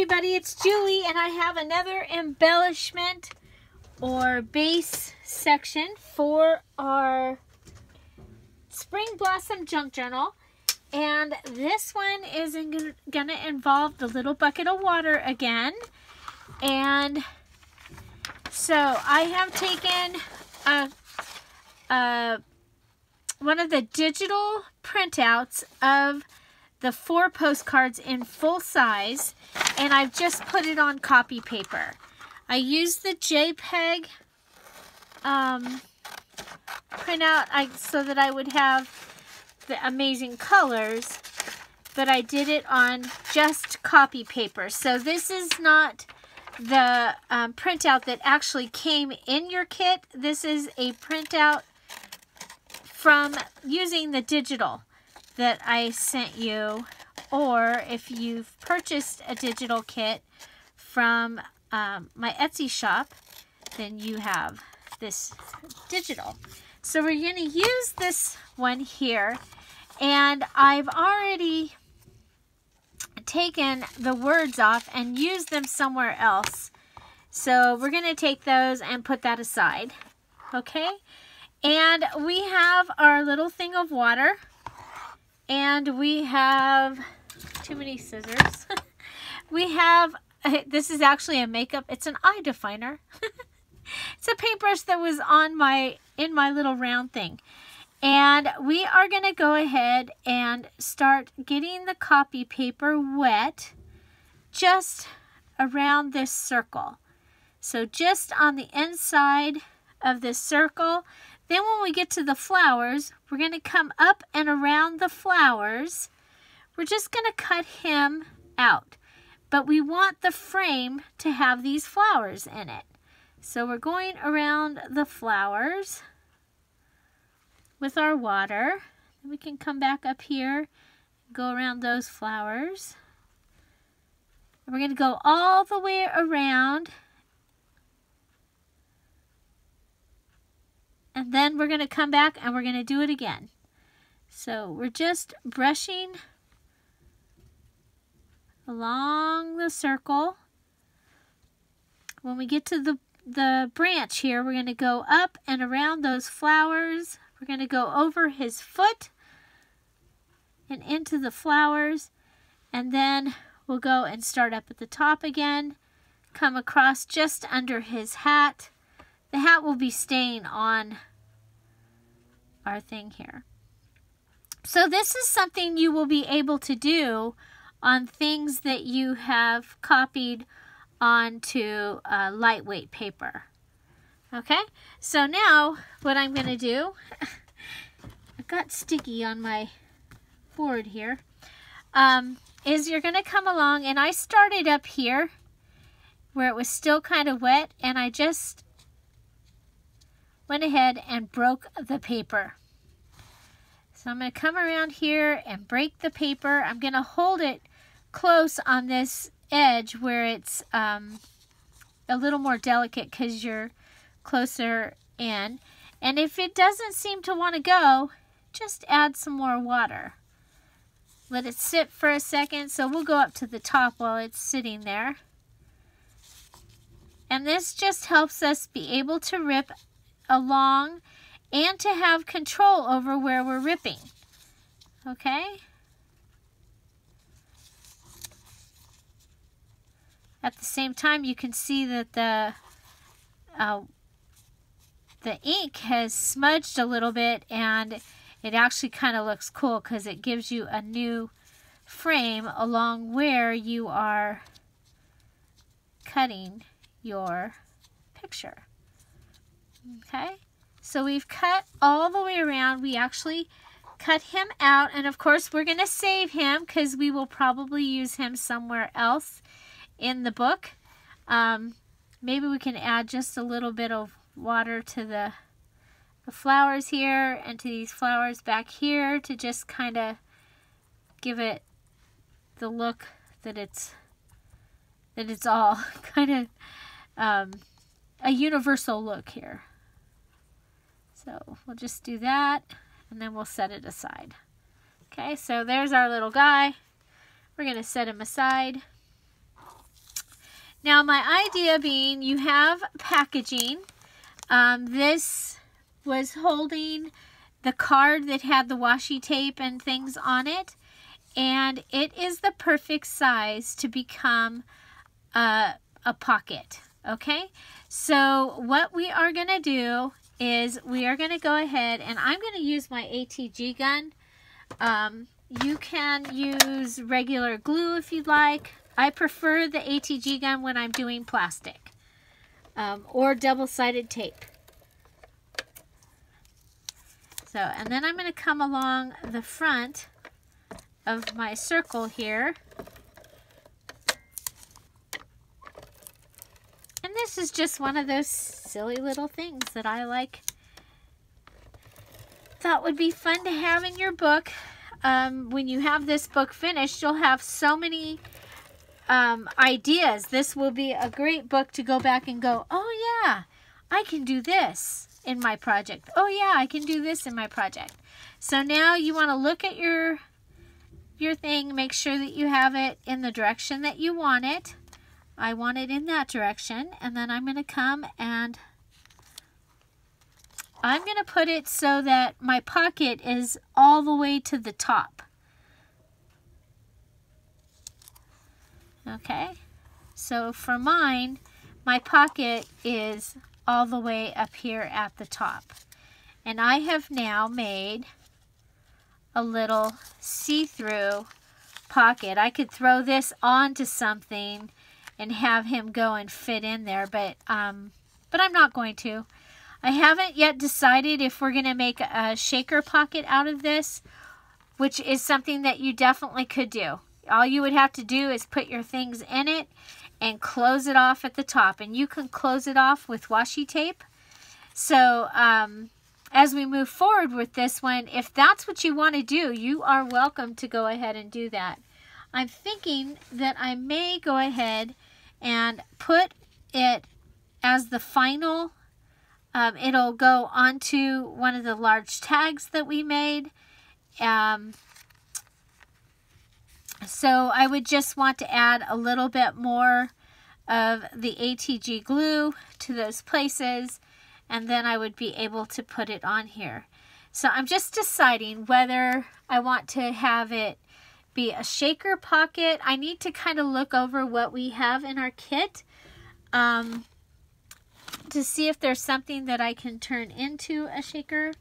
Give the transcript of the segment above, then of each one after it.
everybody, it's Julie, and I have another embellishment or base section for our Spring Blossom Junk Journal. And this one is going to involve the little bucket of water again. And so I have taken one of the digital printouts of the 4 postcards in full size, and I've just put it on copy paper. I used the JPEG printout so that I would have the amazing colors, but I did it on just copy paper. So this is not the printout that actually came in your kit. This is a printout from using the digital that I sent you, or if you've purchased a digital kit from my Etsy shop, then you have this digital. So we're going to use this one here, and I've already taken the words off and used them somewhere else. So we're going to take those and put that aside. Okay? And we have our little thing of water. And we have too many scissors. We have, this is actually a makeup, it's an eye definer. It's a paintbrush that was on in my little round thing. And we are going to go ahead and start getting the copy paper wet just around this circle. So just on the inside of this circle. Then when we get to the flowers, we're going to come up and around the flowers. We're just going to cut him out. But we want the frame to have these flowers in it. So we're going around the flowers with our water. We can come back up here, go around those flowers. And we're going to go all the way around. And then we're going to come back and we're going to do it again. So we're just brushing along the circle. When we get to the branch here, we're going to go up and around those flowers. We're going to go over his foot and into the flowers. And then we'll go and start up at the top again. Come across just under his hat. The hat will be staying on our thing here. So this is something you will be able to do on things that you have copied onto lightweight paper. Okay, so now what I'm going to do, I've got sticky on my board here, is you're going to come along, and I started up here where it was still kind of wet, and I just went ahead and broke the paper. So I'm going to come around here and break the paper. I'm going to hold it close on this edge where it's a little more delicate because you're closer in. And if it doesn't seem to want to go, just add some more water. Let it sit for a second. So we'll go up to the top while it's sitting there. And this just helps us be able to rip along and to have control over where we're ripping. Okay? At the same time, you can see that the ink has smudged a little bit, and it actually kind of looks cool because it gives you a new frame along where you are cutting your picture. Okay, so we've cut all the way around. We actually cut him out, and of course we're going to save him because we will probably use him somewhere else in the book. Maybe we can add just a little bit of water to the flowers here and to these flowers back here to just kind of give it the look that it's all kind of a universal look here. So we'll just do that, and then we'll set it aside. Okay, so there's our little guy. We're going to set him aside. Now my idea being, you have packaging. This was holding the card that had the washi tape and things on it, and it is the perfect size to become a pocket. Okay, so what we are going to do is we are going to go ahead, and I'm going to use my ATG gun. You can use regular glue if you'd like. I prefer the ATG gun when I'm doing plastic, or double-sided tape. So, and then I'm going to come along the front of my circle here. And this is just one of those silly little things that I thought would be fun to have in your book. When you have this book finished, you'll have so many ideas. This will be a great book to go back and go, oh yeah, I can do this in my project. Oh yeah, I can do this in my project. So now you want to look at your thing, make sure that you have it in the direction that you want it. I want it in that direction, and then I'm going to come and I'm going to put it so that my pocket is all the way to the top. Okay, so for mine, my pocket is all the way up here at the top. And I have now made a little see-through pocket. I could throw this onto something and have him go and fit in there, but I'm not going to. I haven't yet decided if we're going to make a shaker pocket out of this, which is something that you definitely could do. All you would have to do is put your things in it and close it off at the top. And you can close it off with washi tape. So as we move forward with this one, if that's what you want to do, you are welcome to go ahead and do that. I'm thinking that I may go ahead and put it as the final. It'll go onto one of the large tags that we made. So I would just want to add a little bit more of the ATG glue to those places, and then I would be able to put it on here. So I'm just deciding whether I want to have it be a shaker pocket. I need to kind of look over what we have in our kit to see if there's something that I can turn into a shaker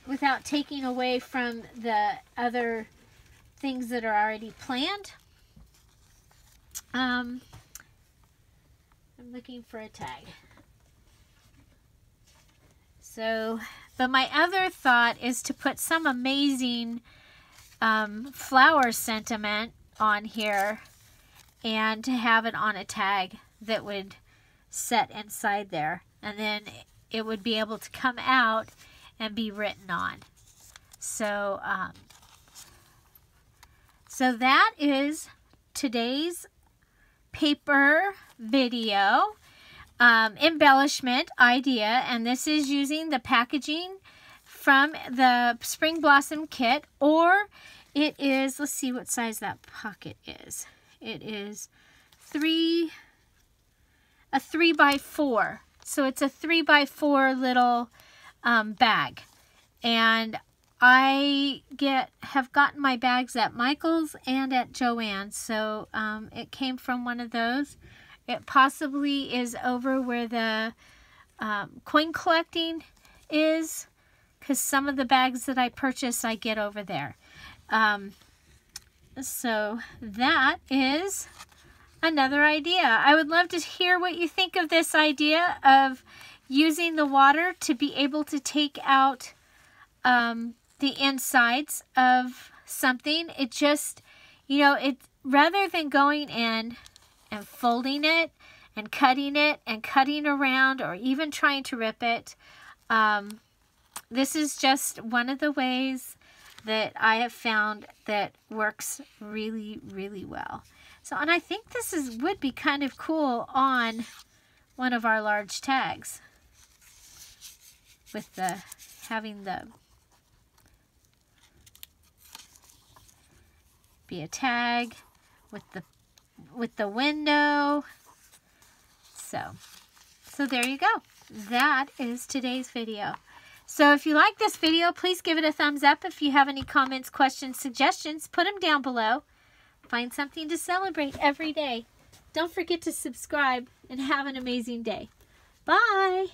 without taking away from the other things that are already planned. I'm looking for a tag. So, but my other thought is to put some amazing flower sentiment on here and to have it on a tag that would set inside there, and then it would be able to come out and be written on. So so that is today's paper video embellishment idea, and this is using the packaging from the Spring Blossom kit, or it is, let's see what size that pocket is. It is a 3x4. So it's a 3x4 little bag. And I have gotten my bags at Michael's and at Joann's. So it came from one of those. It possibly is over where the coin collecting is, because some of the bags that I purchase I get over there. So that is another idea. I would love to hear what you think of this idea of using the water to be able to take out the insides of something. It just, you know, it rather than going in and folding it and cutting around or even trying to rip it, this is just one of the ways that I have found that works really, really well. So, and I think this would be kind of cool on one of our large tags with having the be a tag with with the window. So there you go. That is today's video. So if you like this video, please give it a thumbs up. If you have any comments, questions, suggestions, put them down below. Find something to celebrate every day. Don't forget to subscribe and have an amazing day. Bye.